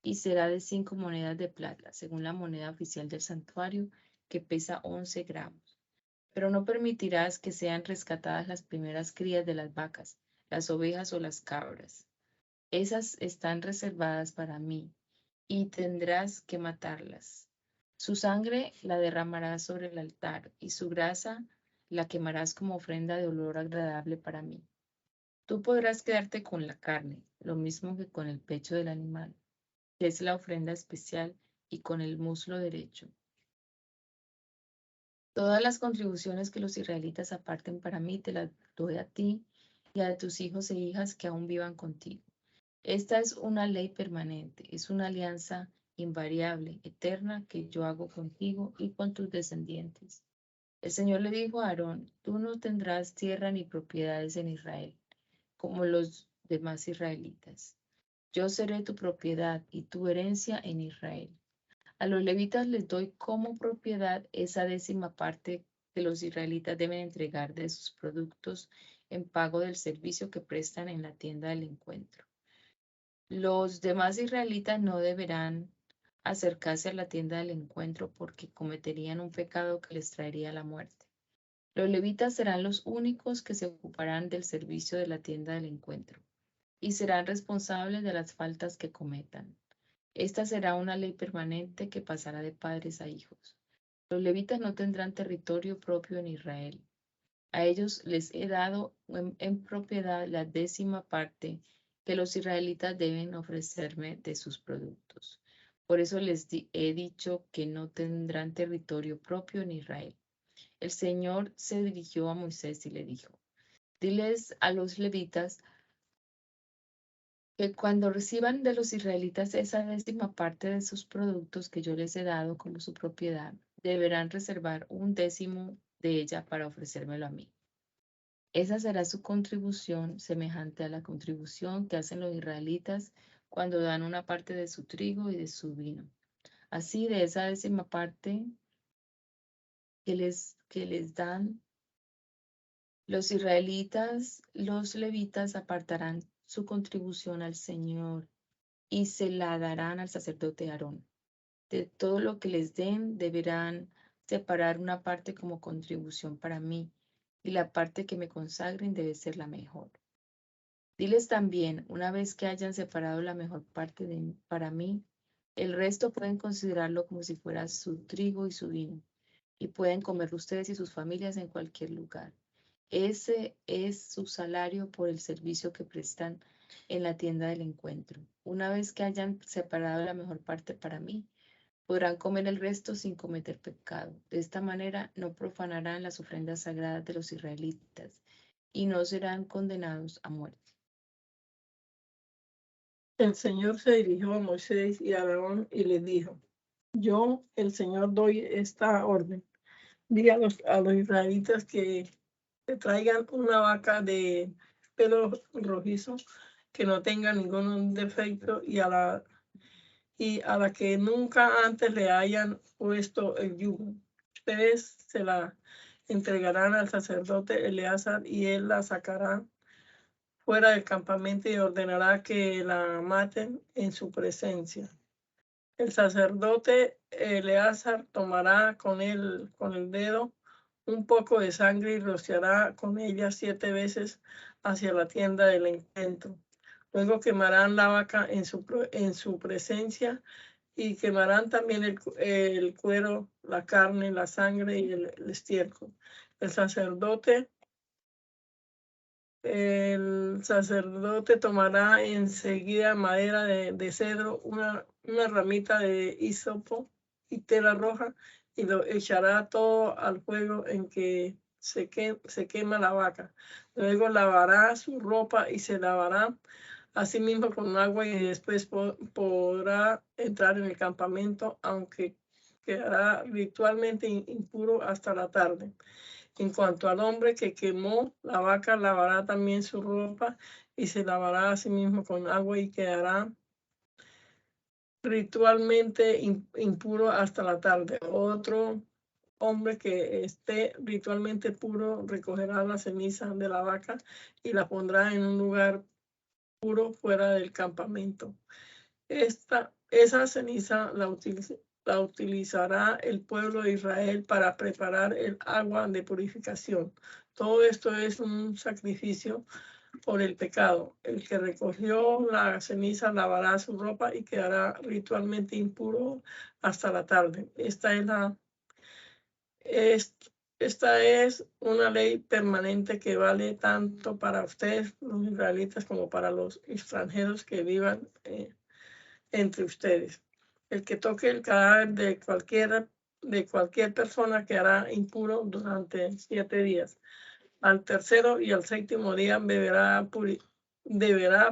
y será de 5 monedas de plata, según la moneda oficial del santuario, que pesa 11 gramos. Pero no permitirás que sean rescatadas las primeras crías de las vacas, las ovejas o las cabras. Esas están reservadas para mí, y tendrás que matarlas. Su sangre la derramarás sobre el altar, y su grasa la quemarás como ofrenda de olor agradable para mí. Tú podrás quedarte con la carne, lo mismo que con el pecho del animal, que es la ofrenda especial, y con el muslo derecho. Todas las contribuciones que los israelitas aparten para mí te las doy a ti y a tus hijos e hijas que aún vivan contigo. Esta es una ley permanente, es una alianza invariable, eterna, que yo hago contigo y con tus descendientes. El Señor le dijo a Aarón, tú no tendrás tierra ni propiedades en Israel, como los demás israelitas. Yo seré tu propiedad y tu herencia en Israel. A los levitas les doy como propiedad esa 10ª parte que los israelitas deben entregar de sus productos en pago del servicio que prestan en la tienda del encuentro. Los demás israelitas no deberán acercarse a la tienda del encuentro porque cometerían un pecado que les traería la muerte. Los levitas serán los únicos que se ocuparán del servicio de la tienda del encuentro y serán responsables de las faltas que cometan. Esta será una ley permanente que pasará de padres a hijos. Los levitas no tendrán territorio propio en Israel. A ellos les he dado en propiedad la 10ª parte que los israelitas deben ofrecerme de sus productos. Por eso les he dicho que no tendrán territorio propio en Israel. El Señor se dirigió a Moisés y le dijo, diles a los levitas que cuando reciban de los israelitas esa 10ª parte de sus productos que yo les he dado como su propiedad, deberán reservar un 10º de ella para ofrecérmelo a mí. Esa será su contribución, semejante a la contribución que hacen los israelitas cuando dan una parte de su trigo y de su vino. Así, de esa 10ª parte que les dan los israelitas, los levitas apartarán su contribución al Señor y se la darán al sacerdote Aarón. De todo lo que les den, deberán separar una parte como contribución para mí, y la parte que me consagren debe ser la mejor. Diles también, una vez que hayan separado la mejor parte para mí, el resto pueden considerarlo como si fuera su trigo y su vino, y pueden comerlo ustedes y sus familias en cualquier lugar. Ese es su salario por el servicio que prestan en la tienda del encuentro. Una vez que hayan separado la mejor parte para mí, podrán comer el resto sin cometer pecado. De esta manera no profanarán las ofrendas sagradas de los israelitas y no serán condenados a muerte. El Señor se dirigió a Moisés y a Aarón y les dijo, yo, el Señor, doy esta orden. Di a los israelitas que traigan una vaca de pelo rojizo que no tenga ningún defecto y a la que nunca antes le hayan puesto el yugo. Ustedes se la entregarán al sacerdote Eleazar y él la sacará fuera del campamento y ordenará que la maten en su presencia. El sacerdote Eleazar tomará con el dedo un poco de sangre y rociará con ella 7 veces hacia la tienda del encuentro. Luego quemarán la vaca en su presencia y quemarán también el cuero, la carne, la sangre y el estiércol. El sacerdote tomará enseguida madera de cedro, una ramita de hisopo y tela roja, y lo echará todo al fuego en que se quema la vaca. Luego lavará su ropa y se lavará así mismo con agua, y después podrá entrar en el campamento, aunque quedará ritualmente impuro hasta la tarde. En cuanto al hombre que quemó la vaca, lavará también su ropa y se lavará a sí mismo con agua y quedará ritualmente impuro hasta la tarde. Otro hombre que esté ritualmente puro recogerá la ceniza de la vaca y la pondrá en un lugar puro fuera del campamento. Esa ceniza la utilizará el pueblo de Israel para preparar el agua de purificación. Todo esto es un sacrificio por el pecado. El que recogió la ceniza lavará su ropa y quedará ritualmente impuro hasta la tarde. Esta Esta es una ley permanente que vale tanto para ustedes, los israelitas, como para los extranjeros que vivan entre ustedes. El que toque el cadáver de cualquier persona quedará impuro durante 7 días. Al tercero y al séptimo día deberá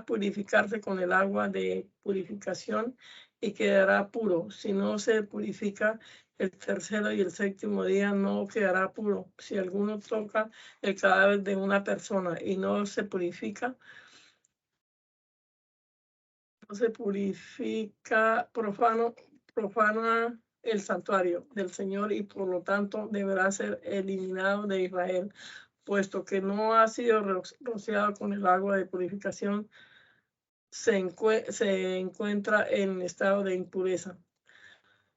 purificarse con el agua de purificación y quedará puro. Si no se purifica el tercero y el séptimo día, no quedará puro. Si alguno toca el cadáver de una persona y no se purifica, profana el santuario del Señor y por lo tanto deberá ser eliminado de Israel, puesto que no ha sido rociado con el agua de purificación, se encuentra en estado de impureza.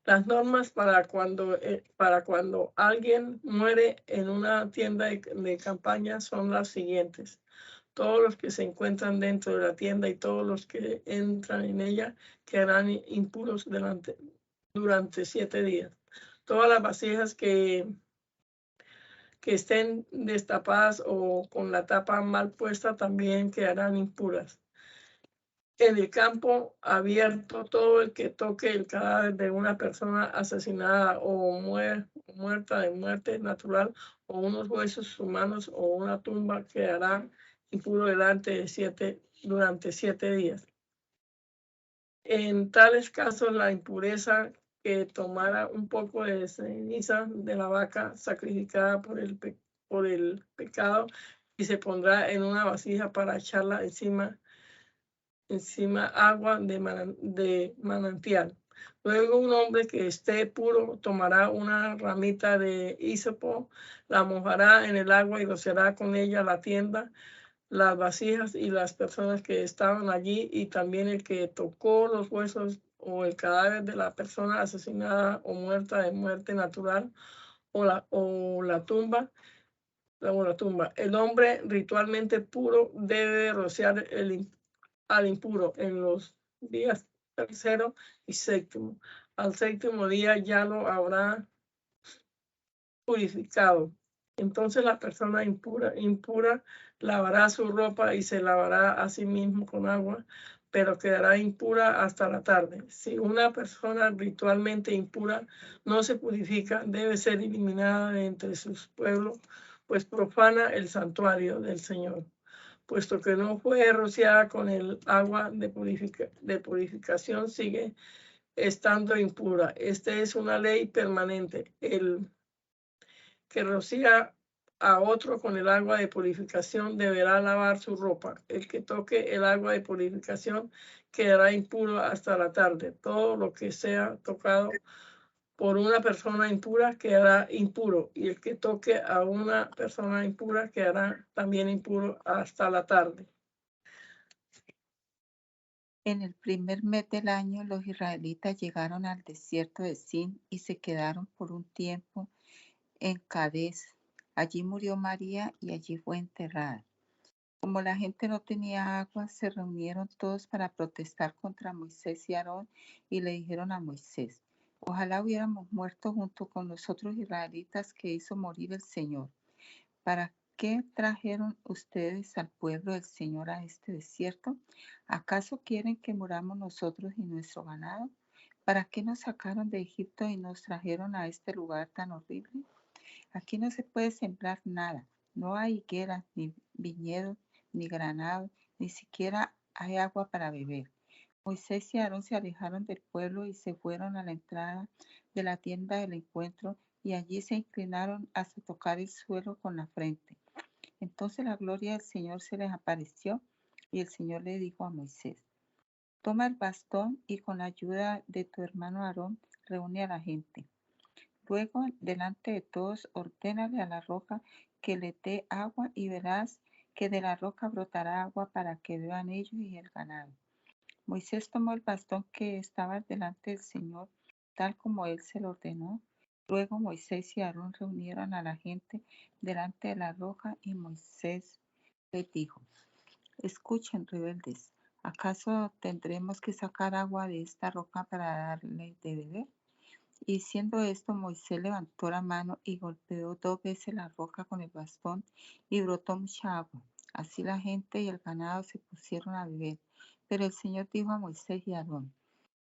Las normas para cuando alguien muere en una tienda de campaña son las siguientes. Todos los que se encuentran dentro de la tienda y todos los que entran en ella quedarán impuros durante 7 días. Todas las vasijas que estén destapadas o con la tapa mal puesta también quedarán impuras. En el campo abierto, todo el que toque el cadáver de una persona asesinada o muerta de muerte natural, o unos huesos humanos o una tumba, quedará impuro durante 7 días. En tales casos, la impureza que tomara un poco de ceniza de la vaca sacrificada por el pecado y se pondrá en una vasija para echarla encima agua de manantial. Luego un hombre que esté puro tomará una ramita de hisopo, la mojará en el agua y rociará con ella la tienda, las vasijas y las personas que estaban allí, y también el que tocó los huesos o el cadáver de la persona asesinada o muerta de muerte natural o la tumba. El hombre ritualmente puro debe rociar al impuro en los días tercero y séptimo. Al séptimo día ya lo habrá purificado. Entonces la persona impura lavará su ropa y se lavará a sí mismo con agua, pero quedará impura hasta la tarde. Si una persona ritualmente impura no se purifica, debe ser eliminada de entre sus pueblos, pues profana el santuario del Señor, puesto que no fue rociada con el agua de purificación, sigue estando impura. Esta es una ley permanente. El que rocía a otro con el agua de purificación deberá lavar su ropa. El que toque el agua de purificación quedará impuro hasta la tarde. Todo lo que sea tocado por una persona impura quedará impuro, y el que toque a una persona impura quedará también impuro hasta la tarde. En el primer mes del año, los israelitas llegaron al desierto de Sin y se quedaron por un tiempo en Cades. Allí murió María y allí fue enterrada. Como la gente no tenía agua, se reunieron todos para protestar contra Moisés y Aarón y le dijeron a Moisés: ojalá hubiéramos muerto junto con los otros israelitas que hizo morir el Señor. ¿Para qué trajeron ustedes al pueblo del Señor a este desierto? ¿Acaso quieren que muramos nosotros y nuestro ganado? ¿Para qué nos sacaron de Egipto y nos trajeron a este lugar tan horrible? Aquí no se puede sembrar nada, no hay higueras, ni viñedos, ni granados, ni siquiera hay agua para beber. Moisés y Aarón se alejaron del pueblo y se fueron a la entrada de la tienda del encuentro, y allí se inclinaron hasta tocar el suelo con la frente. Entonces la gloria del Señor se les apareció, y el Señor le dijo a Moisés: toma el bastón y con la ayuda de tu hermano Aarón reúne a la gente. Luego, delante de todos, ordénale a la roca que le dé agua, y verás que de la roca brotará agua para que beban ellos y el ganado. Moisés tomó el bastón que estaba delante del Señor, tal como él se lo ordenó. Luego Moisés y Aarón reunieron a la gente delante de la roca, y Moisés les dijo: escuchen, rebeldes, ¿acaso tendremos que sacar agua de esta roca para darle de beber? Y diciendo esto, Moisés levantó la mano y golpeó 2 veces la roca con el bastón y brotó mucha agua. Así la gente y el ganado se pusieron a beber. Pero el Señor dijo a Moisés y a Aarón: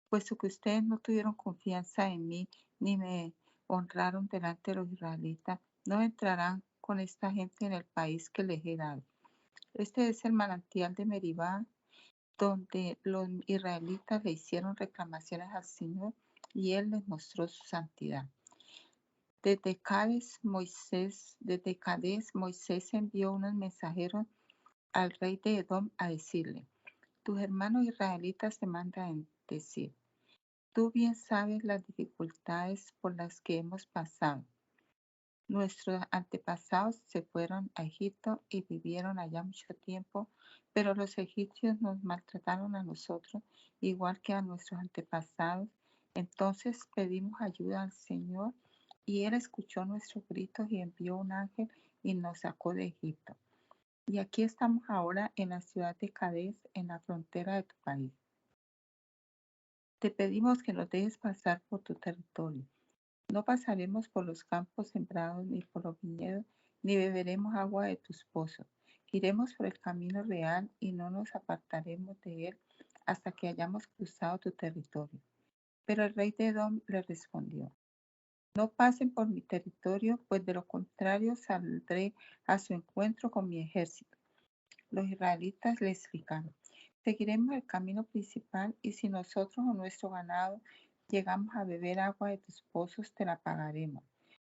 puesto que ustedes no tuvieron confianza en mí ni me honraron delante de los israelitas, no entrarán con esta gente en el país que les he dado. Este es el manantial de Meribá, donde los israelitas le hicieron reclamaciones al Señor y Él les mostró su santidad. Desde Cades, Moisés envió unos mensajeros al rey de Edom a decirle: tus hermanos israelitas te mandan decir: tú bien sabes las dificultades por las que hemos pasado. Nuestros antepasados se fueron a Egipto y vivieron allá mucho tiempo, pero los egipcios nos maltrataron a nosotros igual que a nuestros antepasados. Entonces pedimos ayuda al Señor y Él escuchó nuestros gritos y envió un ángel y nos sacó de Egipto. Y aquí estamos ahora en la ciudad de Cades, en la frontera de tu país. Te pedimos que nos dejes pasar por tu territorio. No pasaremos por los campos sembrados ni por los viñedos, ni beberemos agua de tus pozos. Iremos por el camino real y no nos apartaremos de él hasta que hayamos cruzado tu territorio. Pero el rey de Edom le respondió: no pasen por mi territorio, pues de lo contrario saldré a su encuentro con mi ejército. Los israelitas le explicaron: seguiremos el camino principal y si nosotros o nuestro ganado llegamos a beber agua de tus pozos, te la pagaremos.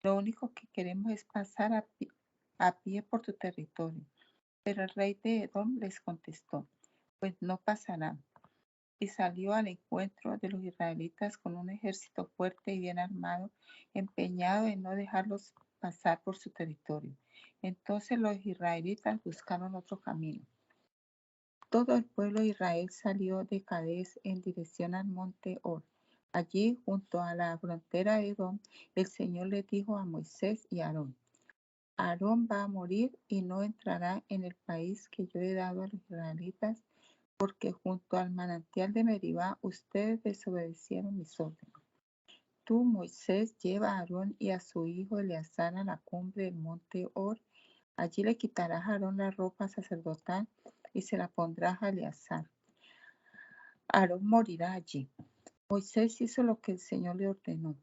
Lo único que queremos es pasar a pie por tu territorio. Pero el rey de Edom les contestó: pues no pasarán. Y salió al encuentro de los israelitas con un ejército fuerte y bien armado, empeñado en no dejarlos pasar por su territorio. Entonces los israelitas buscaron otro camino. Todo el pueblo de Israel salió de Cades en dirección al monte Hor. Allí, junto a la frontera de Edom, el Señor les dijo a Moisés y a Aarón: Aarón va a morir y no entrará en el país que yo he dado a los israelitas, porque junto al manantial de Meribá ustedes desobedecieron mis órdenes. Tú, Moisés, lleva a Aarón y a su hijo Eleazar a la cumbre del monte Hor. Allí le quitarás a Aarón la ropa sacerdotal y se la pondrás a Eleazar. Aarón morirá allí. Moisés hizo lo que el Señor le ordenó.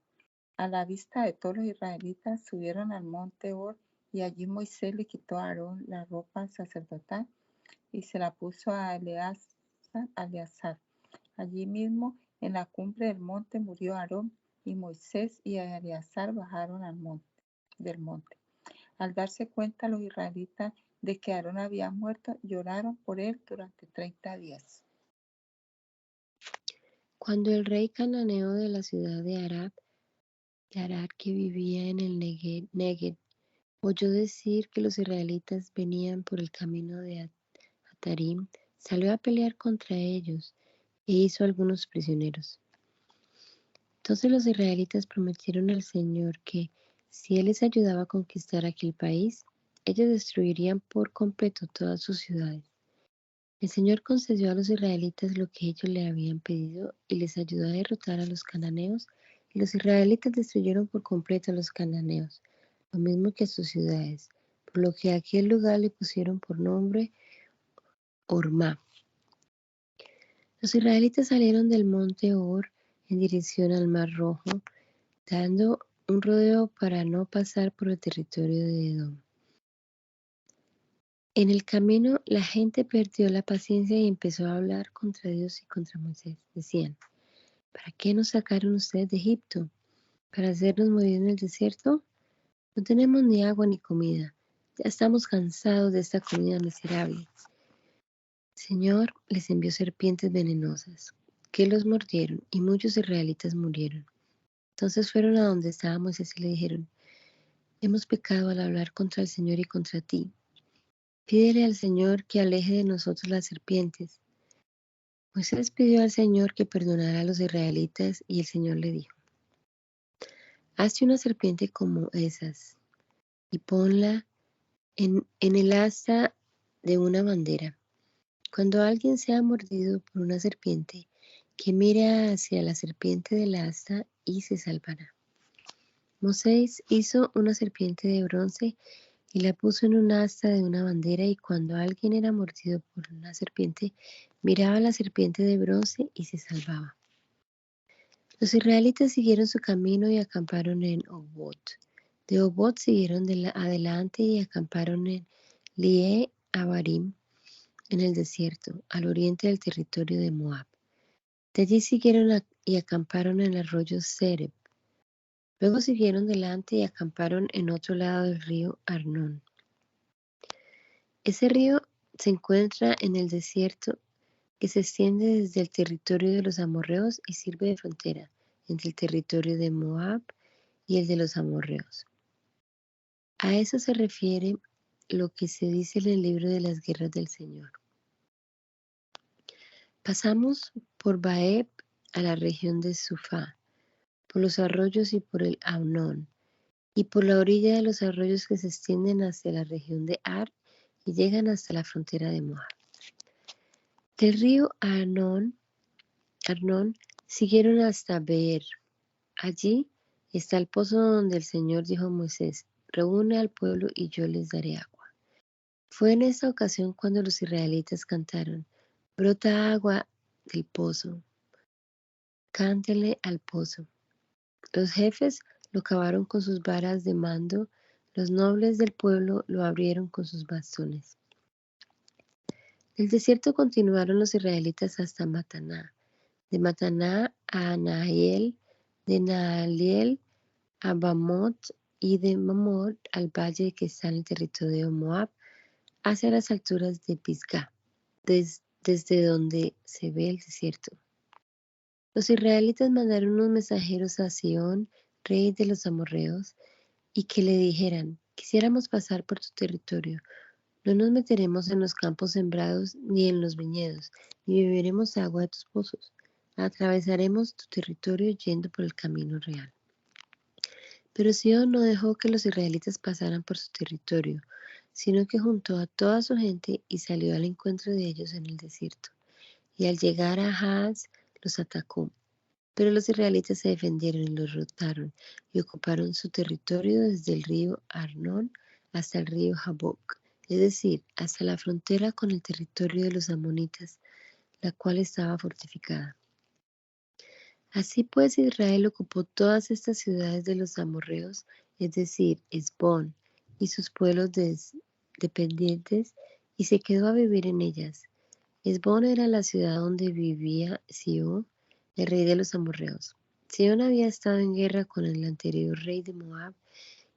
A la vista de todos los israelitas subieron al monte Hor y allí Moisés le quitó a Aarón la ropa sacerdotal y se la puso a Eleazar. Allí mismo, en la cumbre del monte, murió Aarón, y Moisés y Eleazar bajaron del monte. Al darse cuenta los israelitas de que Aarón había muerto, lloraron por él durante 30 días. Cuando el rey cananeo de la ciudad de Arad, que vivía en el Negev, oyó decir que los israelitas venían por el camino de Atarim, salió a pelear contra ellos e hizo algunos prisioneros. Entonces los israelitas prometieron al Señor que, si Él les ayudaba a conquistar aquel país, ellos destruirían por completo todas sus ciudades. El Señor concedió a los israelitas lo que ellos le habían pedido y les ayudó a derrotar a los cananeos, y los israelitas destruyeron por completo a los cananeos, lo mismo que a sus ciudades, por lo que a aquel lugar le pusieron por nombre Hormá. Los israelitas salieron del monte Hor en dirección al Mar Rojo, dando un rodeo para no pasar por el territorio de Edom. En el camino, la gente perdió la paciencia y empezó a hablar contra Dios y contra Moisés. Decían: ¿para qué nos sacaron ustedes de Egipto? ¿Para hacernos morir en el desierto? No tenemos ni agua ni comida. Ya estamos cansados de esta comida miserable. El Señor les envió serpientes venenosas, que los mordieron, y muchos israelitas murieron. Entonces fueron a donde estaba Moisés y le dijeron: hemos pecado al hablar contra el Señor y contra ti. Pídele al Señor que aleje de nosotros las serpientes. Moisés pidió al Señor que perdonara a los israelitas y el Señor le dijo: hazte una serpiente como esas y ponla en el asta de una bandera. Cuando alguien sea mordido por una serpiente, que mire hacia la serpiente del asta y se salvará. Moisés hizo una serpiente de bronce y la puso en un asta de una bandera, y cuando alguien era mordido por una serpiente, miraba a la serpiente de bronce y se salvaba. Los israelitas siguieron su camino y acamparon en Obot. De Obot siguieron adelante y acamparon en Lie Abarim, en el desierto, al oriente del territorio de Moab. De allí siguieron y acamparon en el arroyo Sereb. Luego siguieron delante y acamparon en otro lado del río Arnón. Ese río se encuentra en el desierto, que se extiende desde el territorio de los amorreos y sirve de frontera entre el territorio de Moab y el de los amorreos. A eso se refiere lo que se dice en el libro de las guerras del Señor. Pasamos por Baeb a la región de Sufá, por los arroyos y por el Aunón, y por la orilla de los arroyos que se extienden hacia la región de Ar y llegan hasta la frontera de Moab. Del río Arnón siguieron hasta Beer. Allí está el pozo donde el Señor dijo a Moisés: reúne al pueblo y yo les daré agua. Fue en esta ocasión cuando los israelitas cantaron: brota agua del pozo, cántele al pozo. Los jefes lo cavaron con sus varas de mando, los nobles del pueblo lo abrieron con sus bastones. Del desierto continuaron los israelitas hasta Mataná, de Mataná a Nahaliel, de Nahaliel a Bamot, y de Bamot al valle que está en el territorio de Moab, hacia las alturas de Pisgah, desde donde se ve el desierto. Los israelitas mandaron unos mensajeros a Sihón, rey de los amorreos, y que le dijeran: quisiéramos pasar por tu territorio, no nos meteremos en los campos sembrados ni en los viñedos, ni beberemos agua de tus pozos. Atravesaremos tu territorio yendo por el camino real. Pero Sihón no dejó que los israelitas pasaran por su territorio, sino que juntó a toda su gente y salió al encuentro de ellos en el desierto. Y al llegar a Jahaz, los atacó. Pero los israelitas se defendieron y los derrotaron y ocuparon su territorio desde el río Arnón hasta el río Jaboc, es decir, hasta la frontera con el territorio de los amonitas, la cual estaba fortificada. Así pues, Israel ocupó todas estas ciudades de los amorreos, es decir, Hesbón y sus pueblos dependientes, y se quedó a vivir en ellas. Hesbón era la ciudad donde vivía Sihón, el rey de los amorreos. Sihón había estado en guerra con el anterior rey de Moab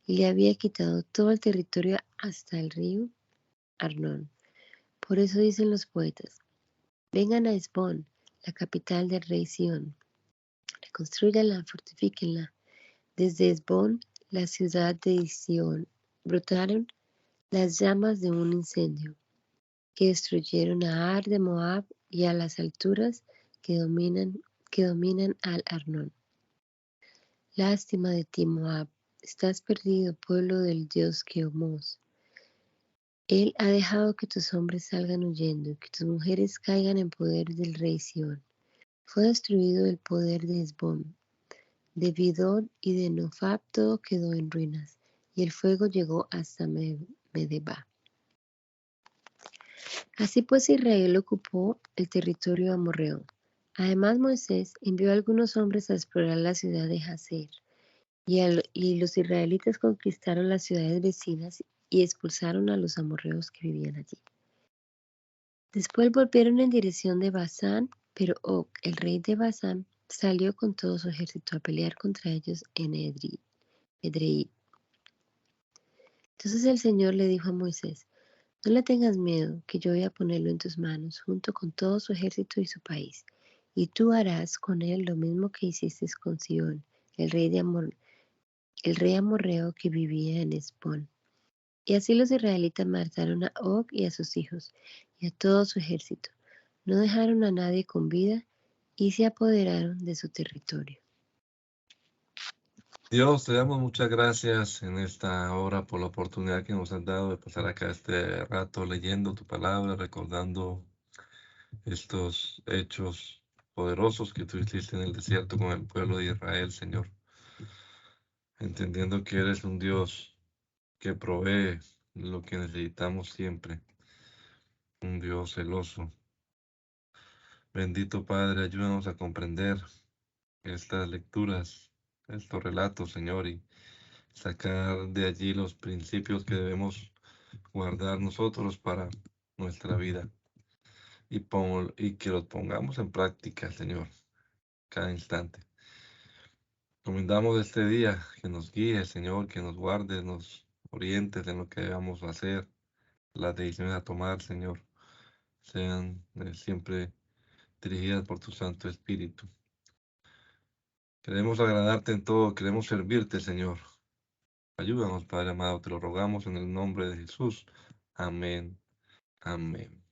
y le había quitado todo el territorio hasta el río Arnón. Por eso dicen los poetas: vengan a Hesbón, la capital del rey Sihón. Reconstrúyanla, fortifíquenla. Desde Hesbón, la ciudad de Sihón, brotaron las llamas de un incendio que destruyeron a Ar de Moab y a las alturas que dominan al Arnón. Lástima de ti, Moab, estás perdido, pueblo del dios Quemos. Él ha dejado que tus hombres salgan huyendo y que tus mujeres caigan en poder del rey Sihón. Fue destruido el poder de Hesbón, de Bidón y de Nofab, todo quedó en ruinas, y el fuego llegó hasta Medeba. Así pues, Israel ocupó el territorio amorreo. Además, Moisés envió a algunos hombres a explorar la ciudad de Jazer, y los israelitas conquistaron las ciudades vecinas y expulsaron a los amorreos que vivían allí. Después volvieron en dirección de Basán, pero Og, el rey de Basán, salió con todo su ejército a pelear contra ellos en Edrei. Entonces el Señor le dijo a Moisés: no le tengas miedo, que yo voy a ponerlo en tus manos, junto con todo su ejército y su país. Y tú harás con él lo mismo que hiciste con Sihón, el rey amorreo que vivía en Hesbón. Y así los israelitas mataron a Og y a sus hijos, y a todo su ejército. No dejaron a nadie con vida, y se apoderaron de su territorio. Dios, te damos muchas gracias en esta hora por la oportunidad que nos has dado de pasar acá este rato leyendo tu palabra, recordando estos hechos poderosos que tú hiciste en el desierto con el pueblo de Israel, Señor. Entendiendo que eres un Dios que provee lo que necesitamos siempre. Un Dios celoso. Bendito Padre, ayúdanos a comprender estas lecturas, estos relatos, Señor, y sacar de allí los principios que debemos guardar nosotros para nuestra vida y que los pongamos en práctica, Señor, cada instante. Recomendamos este día que nos guíe, Señor, que nos guarde, nos orientes en lo que debamos hacer, las decisiones a tomar, Señor, sean siempre dirigidas por tu Santo Espíritu. Queremos agradarte en todo, queremos servirte, Señor. Ayúdanos, Padre amado, te lo rogamos en el nombre de Jesús. Amén. Amén.